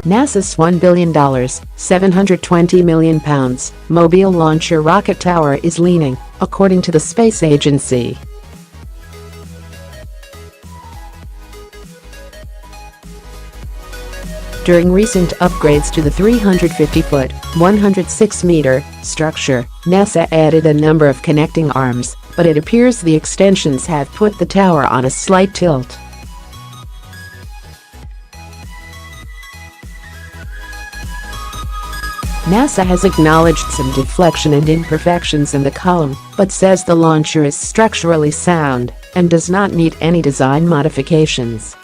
NASA's $1 billion, £720 million, Mobile launcher rocket tower is leaning, according to the space agency. During recent upgrades to the 350-foot, 106-meter structure, NASA added a number of connecting arms, but it appears the extensions have put the tower on a slight tilt. NASA has acknowledged some deflection and imperfections in the column, but says the launcher is structurally sound and does not need any design modifications.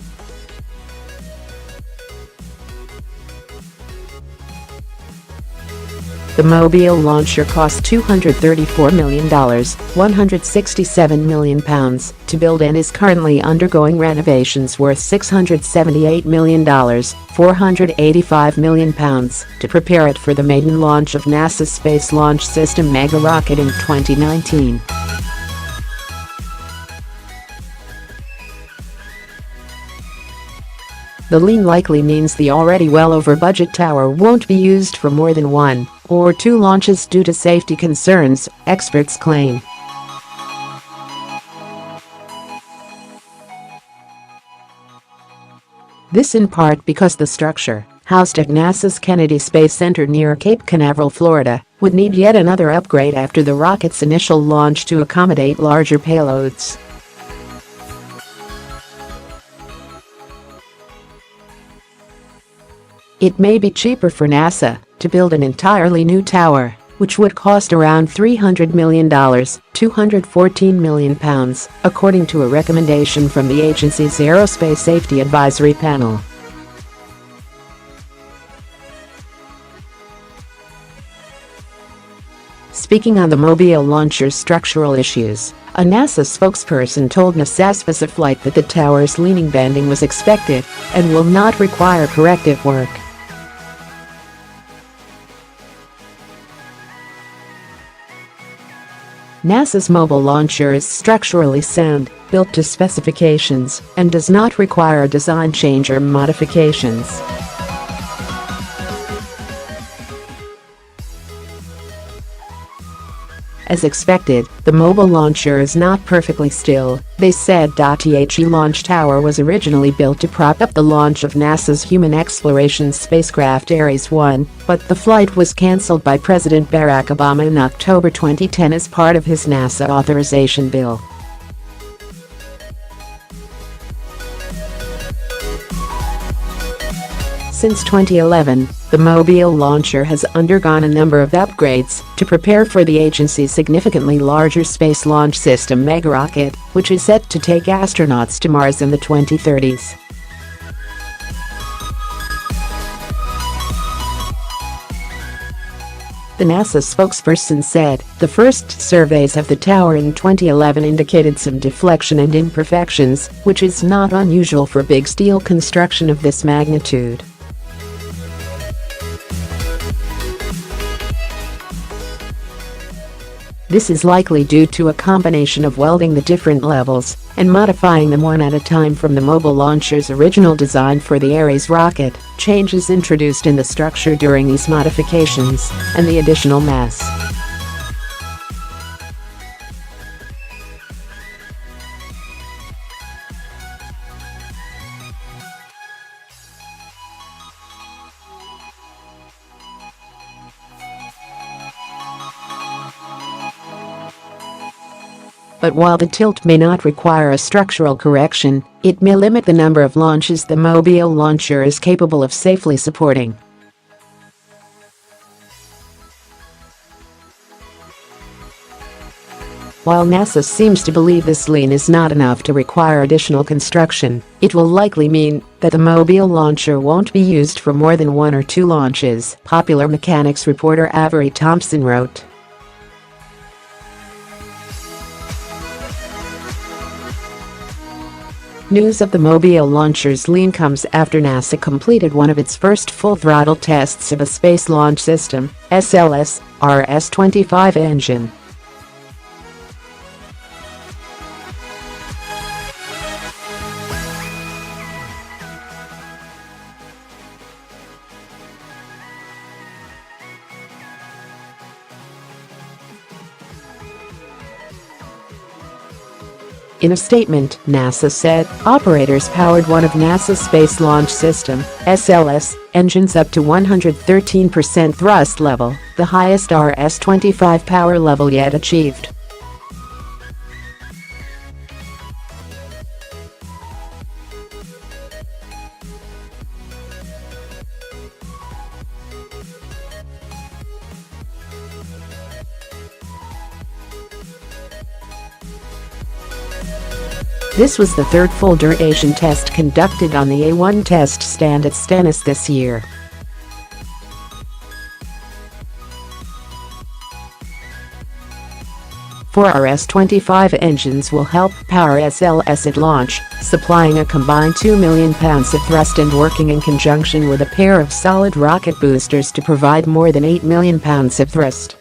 The Mobile launcher cost $234 million, £167 million, to build and is currently undergoing renovations worth $678 million, £485 million, to prepare it for the maiden launch of NASA's Space Launch System megarocket in 2019. The lean likely means the already well-over-budget tower won't be used for more than 1 or 2 launches due to safety concerns, experts claim. This in part because the structure, housed at NASA's Kennedy Space Center near Cape Canaveral, Florida, would need yet another upgrade after the rocket's initial launch to accommodate larger payloads. It may be cheaper for NASA to build an entirely new tower, which would cost around $300 million, £214 million, according to a recommendation from the agency's Aerospace Safety Advisory Panel. Speaking on the Mobile launcher's structural issues, a NASA spokesperson told NasaSpaceFlight that the tower's leaning bending was expected and will not require corrective work. NASA's mobile launcher is structurally sound, built to specifications, and does not require design change or modifications. As expected, the mobile launcher is not perfectly still, they said. The launch tower was originally built to prop up the launch of NASA's human exploration spacecraft Ares 1, but the flight was cancelled by President Barack Obama in October 2010 as part of his NASA authorization bill. Since 2011, the Mobile launcher has undergone a number of upgrades to prepare for the agency's significantly larger Space Launch System megarocket, which is set to take astronauts to Mars in the 2030s. The NASA spokesperson said, "The first surveys of the tower in 2011 indicated some deflection and imperfections, which is not unusual for big steel construction of this magnitude." This is likely due to a combination of welding the different levels and modifying them one at a time from the mobile launcher's original design for the Ares rocket, changes introduced in the structure during these modifications, and the additional mass. But while the tilt may not require a structural correction, it may limit the number of launches the Mobile launcher is capable of safely supporting. While NASA seems to believe this lean is not enough to require additional construction, it will likely mean that the Mobile launcher won't be used for more than 1 or 2 launches, Popular Mechanics reporter Avery Thompson wrote. News of the Mobile launcher's lean comes after NASA completed one of its first full-throttle tests of a Space Launch System (SLS) RS-25 engine. In a statement, NASA said, operators powered one of NASA's Space Launch System (SLS) engines up to 113% thrust level, the highest RS-25 power level yet achieved. This was the third full-duration test conducted on the A1 test stand at Stennis this year. Four RS-25 engines will help power SLS at launch, supplying a combined 2 million pounds of thrust and working in conjunction with a pair of solid rocket boosters to provide more than 8 million pounds of thrust.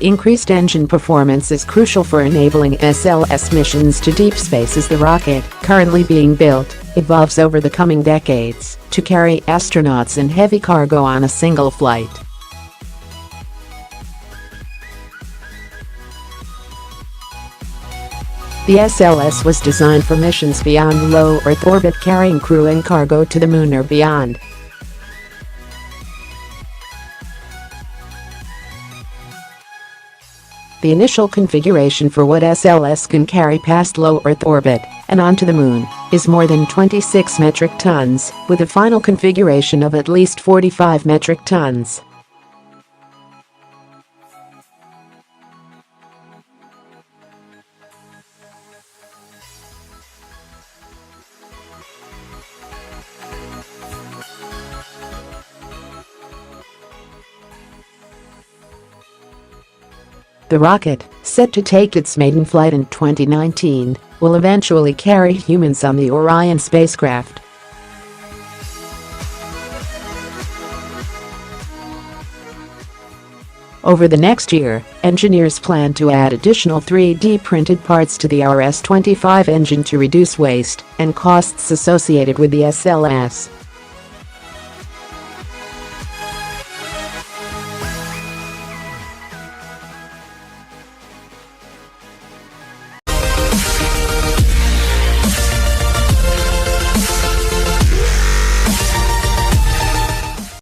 Increased engine performance is crucial for enabling SLS missions to deep space as the rocket, currently being built, evolves over the coming decades to carry astronauts and heavy cargo on a single flight. The SLS was designed for missions beyond low Earth orbit, carrying crew and cargo to the moon or beyond. The initial configuration for what SLS can carry past low Earth orbit and onto the moon is more than 26 metric tons, with a final configuration of at least 45 metric tons. The rocket, set to take its maiden flight in 2019, will eventually carry humans on the Orion spacecraft. Over the next year, engineers plan to add additional 3D printed parts to the RS-25 engine to reduce waste and costs associated with the SLS.